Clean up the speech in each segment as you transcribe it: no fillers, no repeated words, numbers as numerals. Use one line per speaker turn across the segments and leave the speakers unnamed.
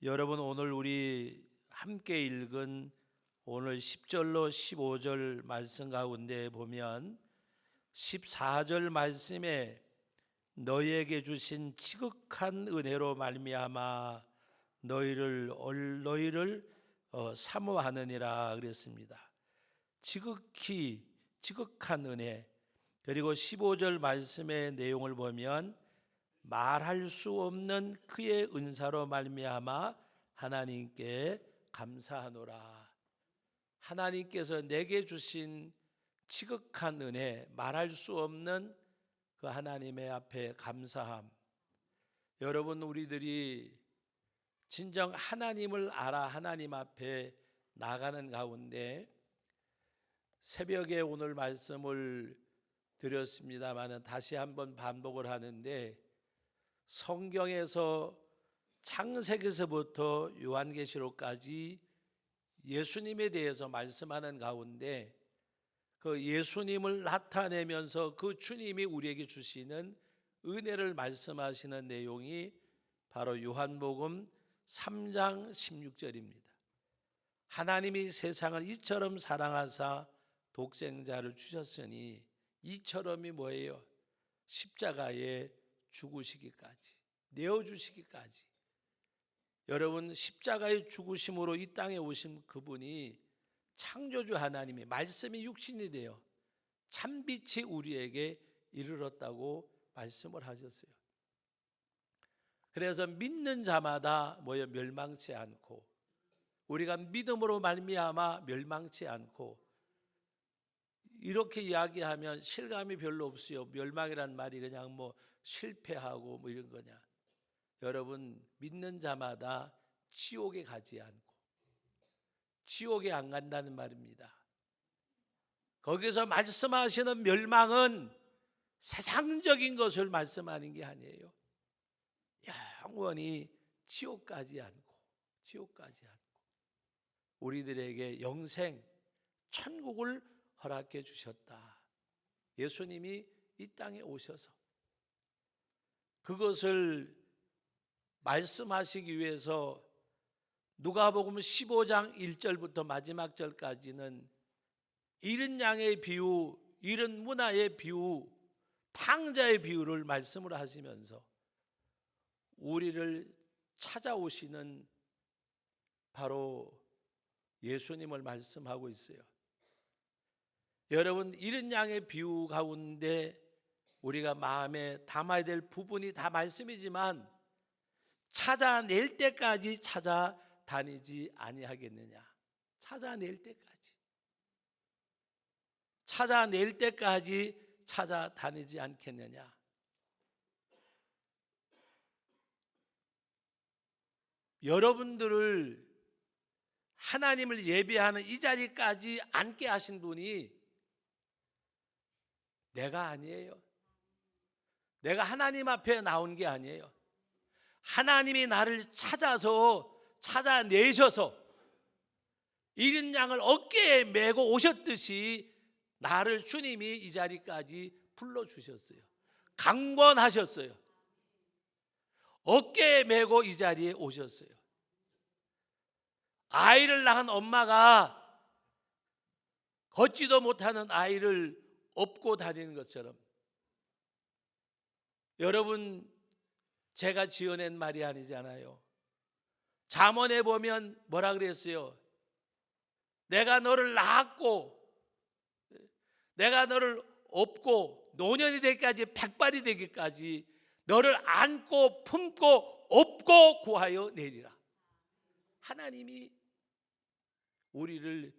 여러분, 오늘 우리 함께 읽은 오늘 10절로 15절 말씀 가운데 보면 14절 말씀에 너희에게 주신 지극한 은혜로 말미암아 너희를 사모하느니라 그랬습니다. 지극한 은혜. 그리고 15절 말씀의 내용을 보면 말할 수 없는 그의 은사로 말미암아 하나님께 감사하노라. 하나님께서 내게 주신 지극한 은혜, 말할 수 없는 그 하나님의 앞에 감사함. 여러분, 우리들이 진정 하나님을 알아 하나님 앞에 나가는 가운데 새벽에 오늘 말씀을 드렸습니다만 다시 한번 반복을 하는데, 성경에서 창세기서부터 요한계시록까지 예수님에 대해서 말씀하는 가운데 그 예수님을 나타내면서 그 주님이 우리에게 주시는 은혜를 말씀하시는 내용이 바로 요한복음 3장 16절입니다. 하나님이 세상을 이처럼 사랑하사 독생자를 주셨으니, 이처럼이 뭐예요? 십자가에 죽으시기까지, 내어주시기까지. 여러분, 십자가의 죽으심으로 이 땅에 오신 그분이 창조주 하나님이 말씀이 육신이 되어 참빛이 우리에게 이르렀다고 말씀을 하셨어요. 그래서 믿는 자마다 멸망치 않고, 우리가 믿음으로 말미암아 멸망치 않고, 이렇게 이야기하면 실감이 별로 없어요. 멸망이란 말이 그냥 실패하고 이런 거냐. 여러분, 믿는 자마다 지옥에 가지 않고, 지옥에 안 간다는 말입니다. 거기서 말씀하시는 멸망은 세상적인 것을 말씀하는 게 아니에요. 영원히 지옥까지 않고 우리들에게 영생, 천국을 허락해 주셨다. 예수님이 이 땅에 오셔서 그것을 말씀하시기 위해서 누가복음 15장 1절부터 마지막 절까지는 잃은 양의 비유, 잃은 문화의 비유, 탕자의 비유를 말씀을 하시면서 우리를 찾아오시는 바로 예수님을 말씀하고 있어요. 여러분, 잃은 양의 비유 가운데 우리가 마음에 담아야 될 부분이 다 말씀이지만 찾아낼 때까지 찾아다니지 아니하겠느냐. 찾아낼 때까지 찾아다니지 않겠느냐. 여러분들을 하나님을 예배하는 이 자리까지 앉게 하신 분이 내가 아니에요. 내가 하나님 앞에 나온 게 아니에요. 하나님이 나를 찾아내셔서 잃은 양을 어깨에 메고 오셨듯이 나를 주님이 이 자리까지 불러주셨어요. 강권하셨어요. 어깨에 메고 이 자리에 오셨어요. 아이를 낳은 엄마가 걷지도 못하는 아이를 업고 다니는 것처럼, 여러분, 제가 지어낸 말이 아니잖아요. 잠언에 보면 뭐라 그랬어요? 내가 너를 낳았고, 내가 너를 업고 노년이 되기까지, 백발이 되기까지 너를 안고 품고 업고 구하여 내리라. 하나님이 우리를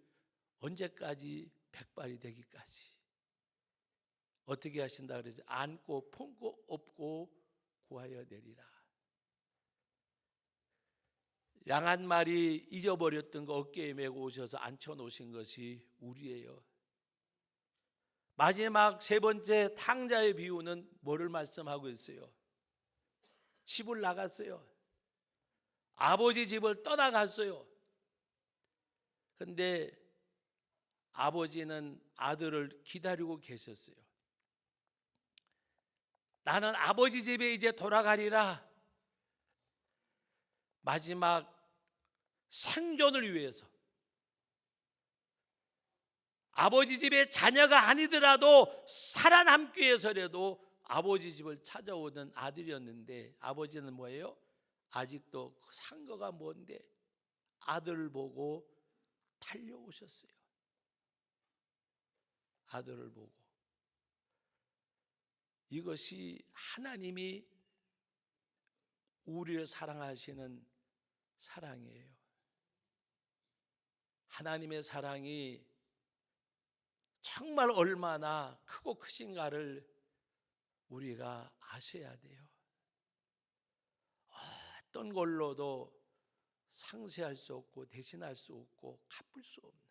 언제까지? 백발이 되기까지. 어떻게 하신다 그러죠? 안고 품고 업고 구하여 내리라. 양 한 마리 잊어버렸던 거 어깨에 메고 오셔서 앉혀놓으신 것이 우리예요. 마지막 세 번째 탕자의 비유는 뭐를 말씀하고 있어요? 집을 나갔어요. 아버지 집을 떠나갔어요. 근데 아버지는 아들을 기다리고 계셨어요. 나는 아버지 집에 이제 돌아가리라. 마지막 생존을 위해서 아버지 집의 자녀가 아니더라도 살아남기 위해서라도 아버지 집을 찾아오던 아들이었는데, 아버지는 뭐예요? 아직도 그 상거가 뭔데 아들을 보고 달려오셨어요. 아들을 보고. 이것이 하나님이 우리를 사랑하시는 사랑이에요. 하나님의 사랑이 정말 얼마나 크고 크신가를 우리가 아셔야 돼요. 어떤 걸로도 상쇄할 수 없고 대신할 수 없고 갚을 수 없는,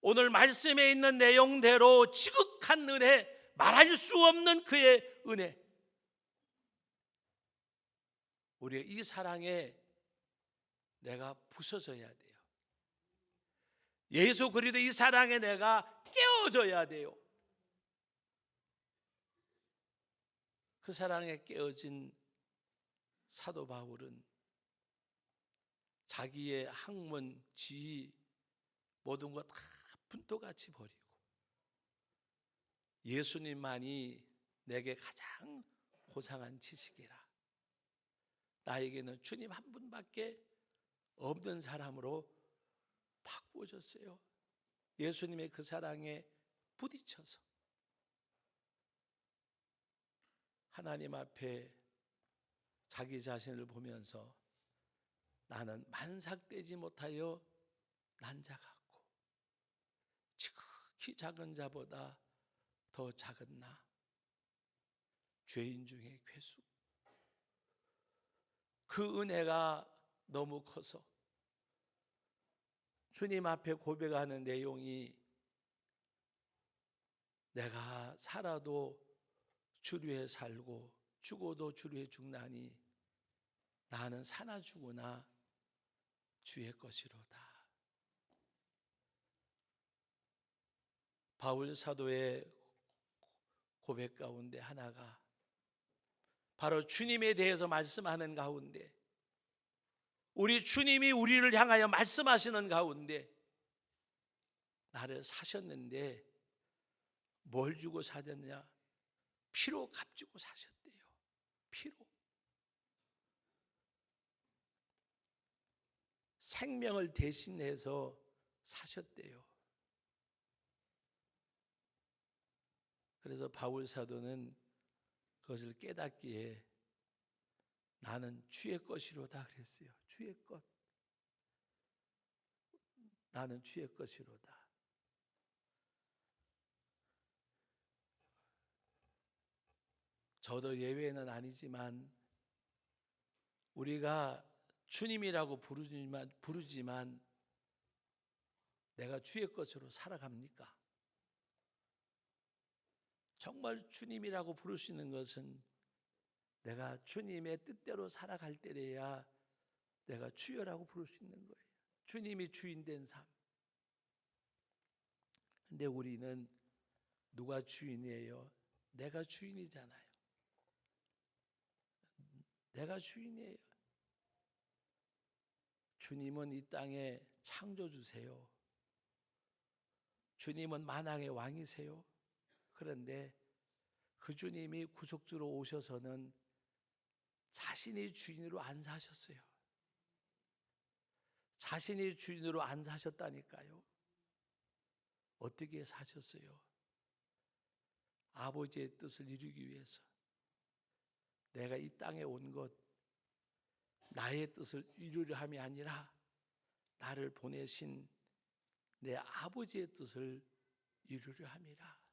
오늘 말씀에 있는 내용대로 지극한 은혜, 말할 수 없는 그의 은혜, 우리의 이 사랑에 내가 부서져야 돼요. 예수 그리스도 이 사랑에 내가 깨어져야 돼요. 그 사랑에 깨어진 사도 바울은 자기의 학문, 지위, 모든 것 다 분토같이 버리고 예수님만이 내게 가장 고상한 지식이라, 나에게는 주님 한 분밖에 없는 사람으로 바꾸어졌어요. 예수님의 그 사랑에 부딪혀서 하나님 앞에 자기 자신을 보면서 나는 만삭되지 못하여 난 자 같고 지극히 작은 자보다 더 작은 나, 죄인 중에 괴수. 그 은혜가 너무 커서 주님 앞에 고백하는 내용이 내가 살아도 주를 위해 살고 죽어도 주를 위해 죽나니 나는 사나 죽으나 주의 것이로다. 바울 사도의 고백 가운데 하나가 바로 주님에 대해서 말씀하는 가운데, 우리 주님이 우리를 향하여 말씀하시는 가운데 나를 사셨는데 뭘 주고 사셨냐? 피로 값주고 사셨대요. 피로. 생명을 대신해서 사셨대요. 그래서 바울 사도는 그것을 깨닫기에 나는 주의 것이로다 그랬어요. 주의 것. 나는 주의 것이로다. 저도 예외는 아니지만 우리가 주님이라고 부르지만 내가 주의 것으로 살아갑니까? 정말 주님이라고 부르시는 것은 내가 주님의 뜻대로 살아갈 때래야 내가 주여라고 부를 수 있는 거예요. 주님이 주인 된 삶. 근데 우리는 누가 주인이에요? 내가 주인이잖아요. 내가 주인이에요. 주님은 이 땅의 창조주세요. 주님은 만왕의 왕이세요. 그런데 그 주님이 구속주로 오셔서는 자신이 주인으로 안 사셨어요. 자신이 주인으로 안 사셨다니까요. 어떻게 사셨어요? 아버지의 뜻을 이루기 위해서. 내가 이 땅에 온 것 나의 뜻을 이루려 함이 아니라 나를 보내신 내 아버지의 뜻을 이루려 함이라.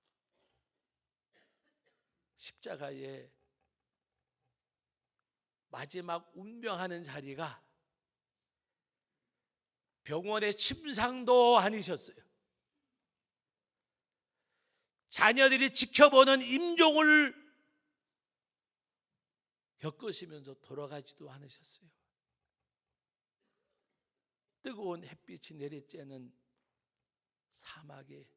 십자가의 마지막 운명하는 자리가 병원의 침상도 아니셨어요. 자녀들이 지켜보는 임종을 겪으시면서 돌아가지도 않으셨어요. 뜨거운 햇빛이 내리쬐는 사막에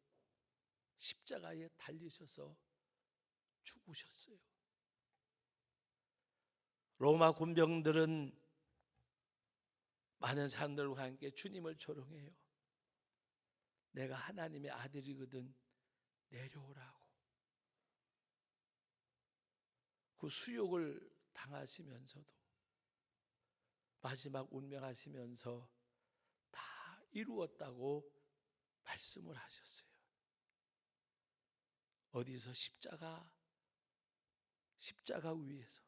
십자가에 달리셔서 죽으셨어요. 로마 군병들은 많은 사람들과 함께 주님을 조롱해요. 내가 하나님의 아들이거든 내려오라고. 그 수욕을 당하시면서도 마지막 운명하시면서 다 이루었다고 말씀을 하셨어요. 어디서? 십자가 위에서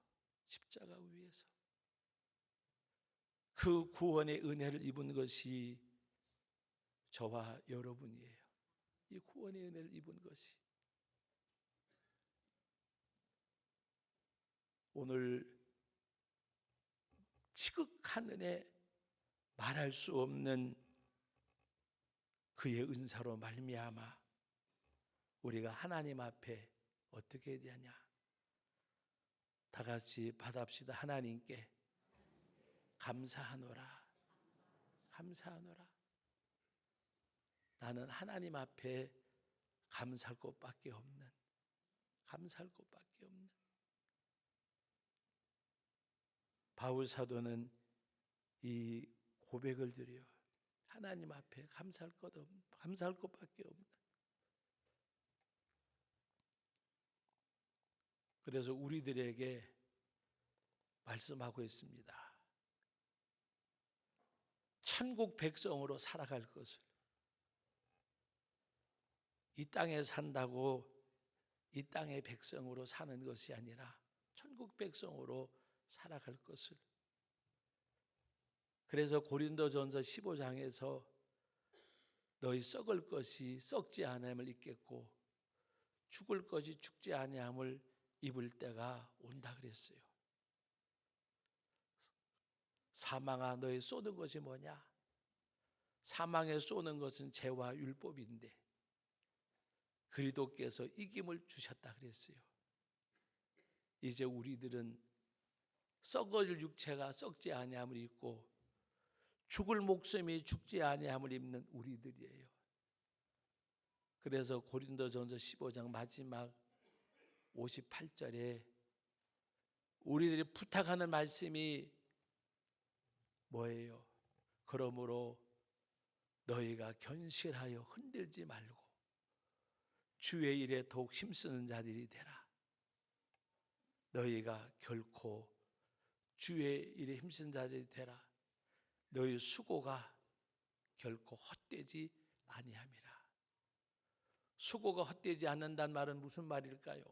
그 구원의 은혜를 입은 것이 저와 여러분이에요. 이 구원의 은혜를 입은 것이 오늘 지극한 은혜, 말할 수 없는 그의 은사로 말미암아 우리가 하나님 앞에 어떻게 해야 되냐? 다 같이 받합시다. 하나님께 감사하노라. 감사하노라. 나는 하나님 앞에 감사할 것밖에 없는, 감사할 것밖에 없는. 바울 사도는 이 고백을 드려요. 하나님 앞에 감사할 것밖에 없는. 그래서 우리들에게 말씀하고 있습니다. 천국 백성으로 살아갈 것을. 이 땅에 산다고 이 땅의 백성으로 사는 것이 아니라 천국 백성으로 살아갈 것을. 그래서 고린도전서 15장에서 너희 썩을 것이 썩지 아니함을 입겠고 죽을 것이 죽지 아니함을 입을 때가 온다 그랬어요. 사망아 너희 쏘는 것이 뭐냐? 사망에 쏘는 것은 죄와 율법인데 그리스도께서 이김을 주셨다 그랬어요. 이제 우리들은 썩어질 육체가 썩지 아니함을 입고 죽을 목숨이 죽지 아니함을 입는 우리들이에요. 그래서 고린도전서 15장 마지막 58절에 우리들이 부탁하는 말씀이 뭐예요? 그러므로 너희가 견실하여 흔들지 말고 주의 일에 더욱 힘쓰는 자들이 되라. 너희가 결코 주의 일에 힘쓰는 자들이 되라. 너희 수고가 결코 헛되지 아니함이라. 수고가 헛되지 않는다는 말은 무슨 말일까요?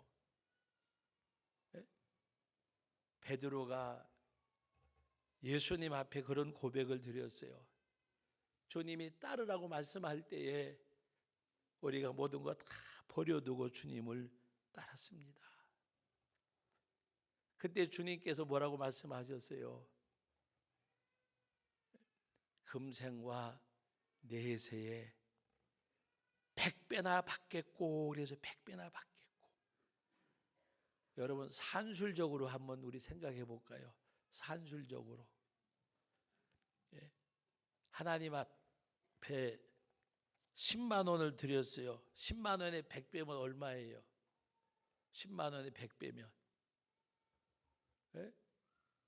베드로가 예수님 앞에 그런 고백을 드렸어요. 주님이 따르라고 말씀할 때에 우리가 모든 것 다 버려두고 주님을 따랐습니다. 그때 주님께서 뭐라고 말씀하셨어요? 금생과 내세에 100배나 받겠고, 그래서 100배나 받겠고. 여러분 산술적으로 한번 우리 생각해 볼까요? 산술적으로. 하나님 앞에 10만 원을 드렸어요. 10만 원에 100배면 얼마예요? 10만 원에 100배면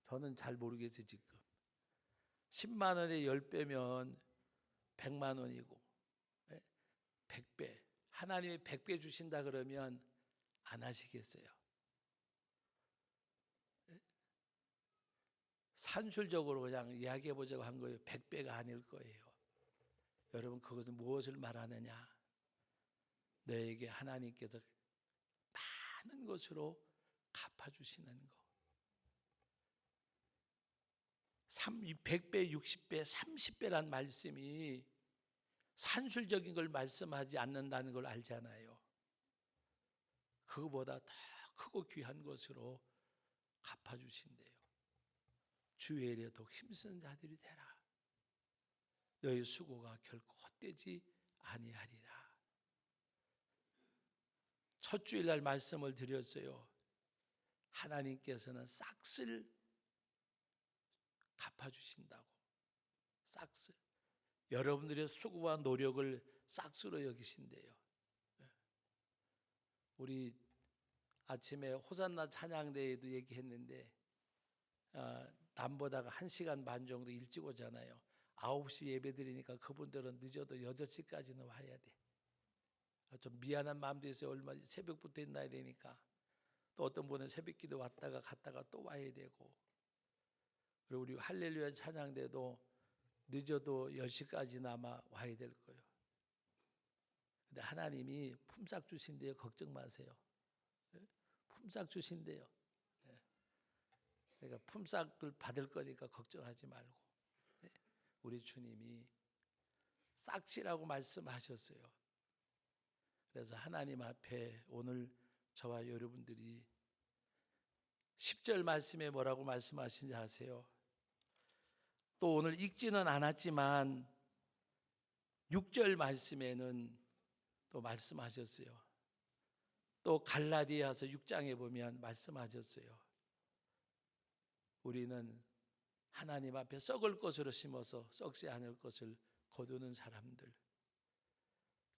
저는 잘 모르겠어요 지금. 10만 원에 10배면 100만 원이고 100배. 하나님이 100배 주신다 그러면 안 하시겠어요? 산술적으로 그냥 이야기해 보자고 한 거예요. 100배가 아닐 거예요. 여러분 그것은 무엇을 말하느냐? 너에게 하나님께서 많은 것으로 갚아주시는 거. 100배, 60배, 30배란 말씀이 산술적인 걸 말씀하지 않는다는 걸 알잖아요. 그거보다 더 크고 귀한 것으로 갚아주신대요. 주의 일에 더욱 힘쓰는 자들이 되라. 너희 수고가 결코 헛되지 아니하리라. 첫 주일날 말씀을 드렸어요. 하나님께서는 싹쓸 갚아주신다고. 싹쓸. 여러분들의 수고와 노력을 싹쓸로 여기신대요. 우리 아침에 호산나 찬양대회도 얘기했는데 남보다가 1시간 반 정도 일찍 오잖아요. 9시 예배 드리니까 그분들은 늦어도 8시까지는 와야 돼. 좀 미안한 마음도 있어요. 얼마 새벽부터 있나야 되니까. 또 어떤 분은 새벽기도 왔다가 갔다가 또 와야 되고. 그리고 우리 할렐루야 찬양대도 늦어도 10시까지는 아마 와야 될 거예요. 근데 하나님이 품삯 주신대요. 걱정 마세요. 품삯 주신대요. 그러니까 품삯을 받을 거니까 걱정하지 말고. 우리 주님이 싹지라고 말씀하셨어요. 그래서 하나님 앞에 오늘 저와 여러분들이 10절 말씀에 뭐라고 말씀하신지 아세요? 또 오늘 읽지는 않았지만 6절 말씀에는 또 말씀하셨어요. 또 갈라디아서 6장에 보면 말씀하셨어요. 우리는 하나님 앞에 썩을 것으로 심어서 썩지 않을 것을 거두는 사람들.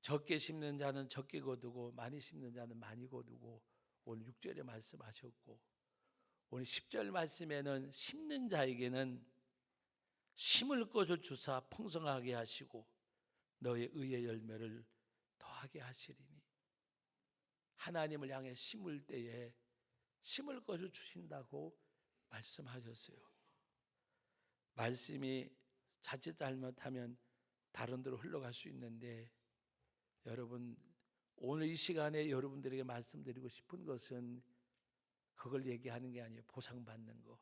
적게 심는 자는 적게 거두고 많이 심는 자는 많이 거두고 오늘 6절에 말씀하셨고, 오늘 10절 말씀에는 심는 자에게는 심을 것을 주사 풍성하게 하시고 너의 의의 열매를 더하게 하시리니, 하나님을 향해 심을 때에 심을 것을 주신다고 말씀하셨어요. 말씀이 자칫 잘못하면 다른 데로 흘러갈 수 있는데, 여러분 오늘 이 시간에 여러분들에게 말씀드리고 싶은 것은 그걸 얘기하는 게 아니에요. 보상받는 거.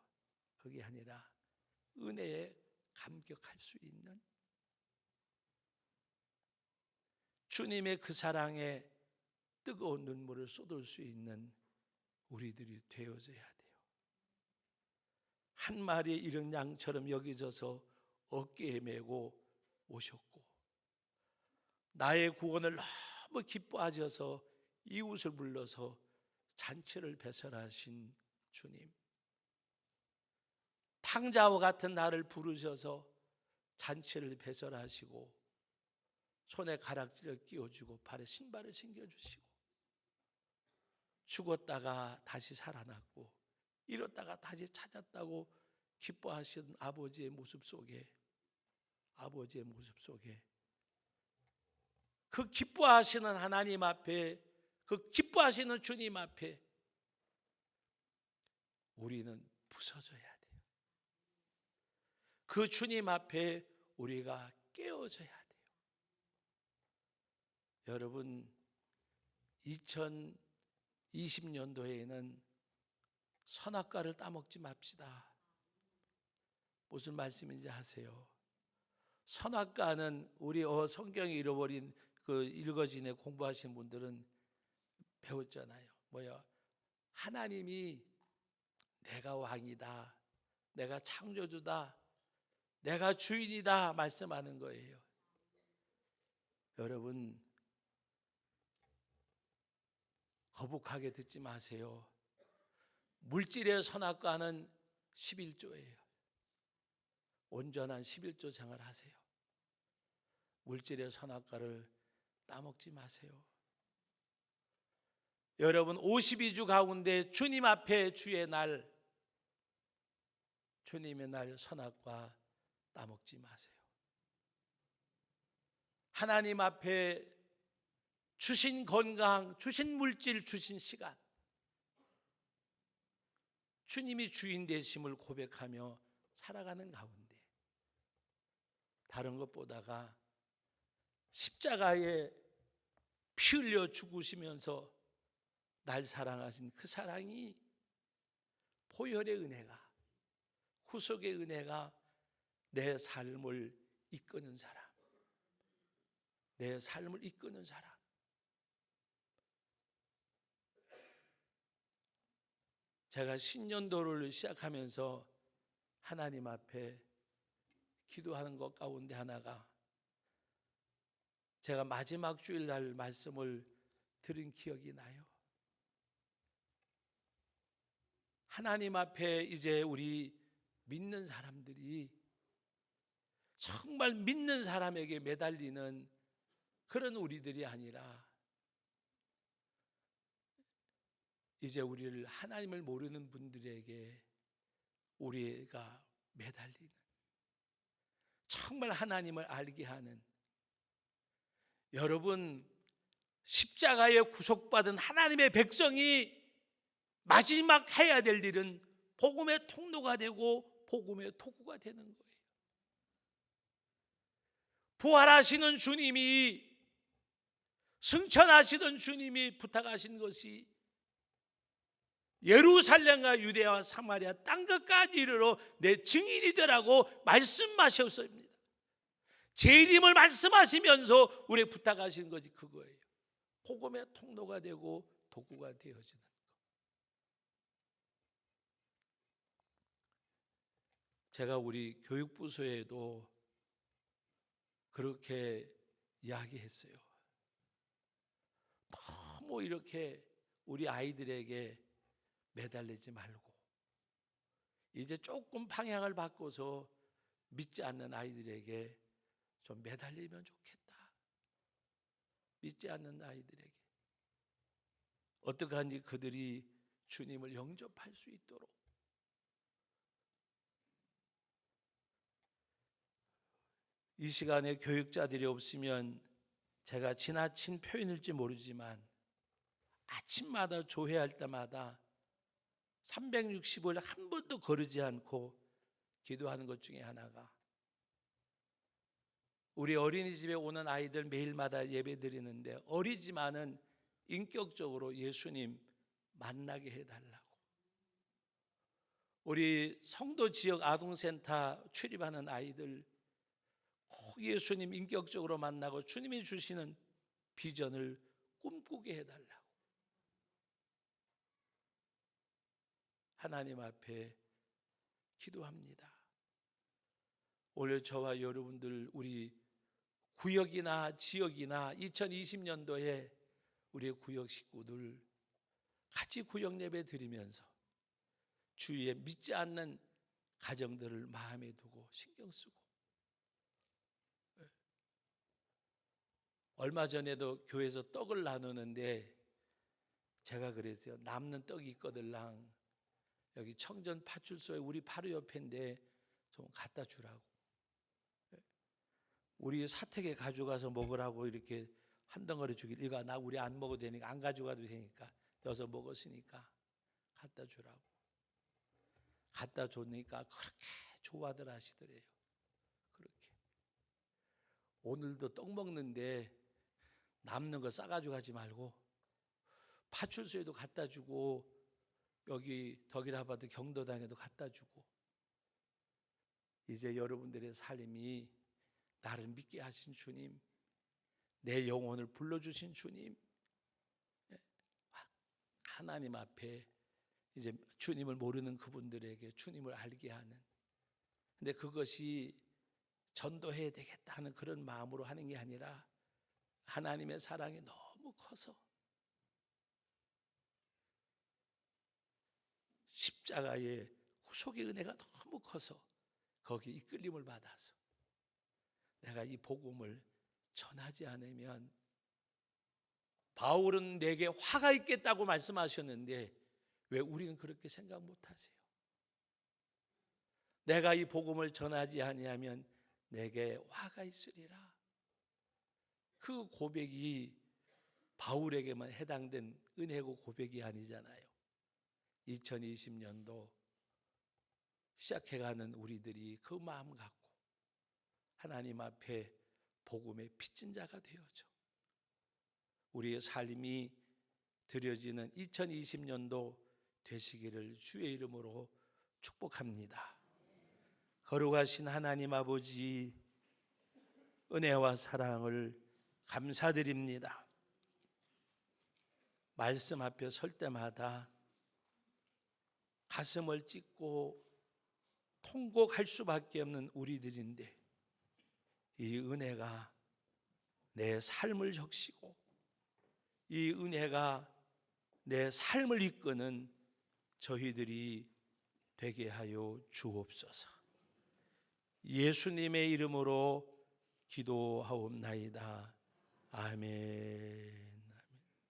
그게 아니라 은혜에 감격할 수 있는, 주님의 그 사랑에 뜨거운 눈물을 쏟을 수 있는 우리들이 되어져야 돼요. 한 마리의 이른 양처럼 여기져서 어깨에 메고 오셨고, 나의 구원을 너무 기뻐하셔서 이웃을 불러서 잔치를 배설하신 주님, 탕자와 같은 나를 부르셔서 잔치를 배설하시고 손에 가락지를 끼워주고 발에 신발을 신겨주시고, 죽었다가 다시 살아났고 잃었다가 다시 찾았다고 기뻐하신 아버지의 모습 속에, 그 기뻐하시는 하나님 앞에, 그 기뻐하시는 주님 앞에 우리는 부서져야 돼요. 그 주님 앞에 우리가 깨어져야 돼요. 여러분 2020년도에는 선악과를 따먹지 맙시다. 무슨 말씀인지 아세요? 선악과는 우리 성경에 잃어버린 그 읽어진에 공부하신 분들은 배웠잖아요. 뭐야? 하나님이 내가 왕이다, 내가 창조주다, 내가 주인이다 말씀하는 거예요. 여러분 거북하게 듣지 마세요. 물질의 선악과는 11조예요. 온전한 11조 생활하세요. 물질의 선악과를 따먹지 마세요. 여러분 52주 가운데 주님 앞에 주의 날, 주님의 날 선악과 따먹지 마세요. 하나님 앞에 주신 건강, 주신 물질, 주신 시간, 주님이 주인 되심을 고백하며 살아가는 가운데 다른 것보다가 십자가에 피 흘려 죽으시면서 날 사랑하신 그 사랑이, 보혈의 은혜가, 구속의 은혜가 내 삶을 이끄는 사람, 내 삶을 이끄는 사람. 제가 신년도를 시작하면서 하나님 앞에 기도하는 것 가운데 하나가, 제가 마지막 주일날 말씀을 들은 기억이 나요. 하나님 앞에 이제 우리 믿는 사람들이 정말 믿는 사람에게 매달리는 그런 우리들이 아니라, 이제 우리를 하나님을 모르는 분들에게 우리가 매달리는, 정말 하나님을 알게 하는, 여러분 십자가에 구속받은 하나님의 백성이 마지막 해야 될 일은 복음의 통로가 되고 복음의 도구가 되는 거예요. 부활하시는 주님이, 승천하시던 주님이 부탁하신 것이 예루살렘과 유대와 사마리아 땅끝까지 이르러 내 증인이 되라고 말씀하셨습니다. 제 이름을 말씀하시면서 우리 부탁하신 것이 그거예요. 복음의 통로가 되고 도구가 되어지는 것. 제가 우리 교육부서에도 그렇게 이야기했어요. 너무 이렇게 우리 아이들에게 매달리지 말고 이제 조금 방향을 바꿔서 믿지 않는 아이들에게 좀 매달리면 좋겠다. 믿지 않는 아이들에게 어떻게 하는지 그들이 주님을 영접할 수 있도록. 이 시간에 교육자들이 없으면 제가 지나친 표현일지 모르지만 아침마다 조회할 때마다 365일 한 번도 거르지 않고 기도하는 것 중에 하나가, 우리 어린이집에 오는 아이들 매일마다 예배 드리는데 어리지만은 인격적으로 예수님 만나게 해달라고. 우리 성도 지역 아동센터 출입하는 아이들 꼭 예수님 인격적으로 만나고 주님이 주시는 비전을 꿈꾸게 해달라고. 하나님 앞에 기도합니다. 오늘 저와 여러분들 우리 구역이나 지역이나 2020년도에 우리 구역 식구들 같이 구역 예배 드리면서 주위에 믿지 않는 가정들을 마음에 두고 신경 쓰고, 얼마 전에도 교회에서 떡을 나누는데 제가 그랬어요. 남는 떡이 있거들랑 여기 청전 파출소에 우리 바로 옆인데 좀 갖다 주라고. 우리 사택에 가져가서 먹으라고 이렇게 한 덩어리 주길, 이거 나 우리 안 먹어도 되니까 안 가져가도 되니까 여기서 먹었으니까 갖다 주라고. 갖다 줬으니까 그렇게 좋아들 하시더래요. 그렇게 오늘도 떡 먹는데 남는 거 싸가지고 가지 말고 파출소에도 갖다 주고 여기 덕일아파트 경도당에도 갖다 주고, 이제 여러분들의 삶이 나를 믿게 하신 주님, 내 영혼을 불러주신 주님, 하나님 앞에 이제 주님을 모르는 그분들에게 주님을 알게 하는, 근데 그것이 전도해야 되겠다 하는 그런 마음으로 하는 게 아니라 하나님의 사랑이 너무 커서 십자가의 구속의 은혜가 너무 커서 거기 이끌림을 받아서 내가 이 복음을 전하지 않으면, 바울은 내게 화가 있겠다고 말씀하셨는데 왜 우리는 그렇게 생각 못하세요? 내가 이 복음을 전하지 아니하면 내게 화가 있으리라. 그 고백이 바울에게만 해당된 은혜고 고백이 아니잖아요. 2020년도 시작해가는 우리들이 그 마음 갖고 하나님 앞에 복음의 빚진 자가 되어져 우리의 삶이 드려지는 2020년도 되시기를 주의 이름으로 축복합니다. 거룩하신 하나님 아버지, 은혜와 사랑을 감사드립니다. 말씀 앞에 설 때마다 가슴을 찢고 통곡할 수밖에 없는 우리들인데, 이 은혜가 내 삶을 적시고 이 은혜가 내 삶을 이끄는 저희들이 되게 하여 주옵소서. 예수님의 이름으로 기도하옵나이다. 아멘.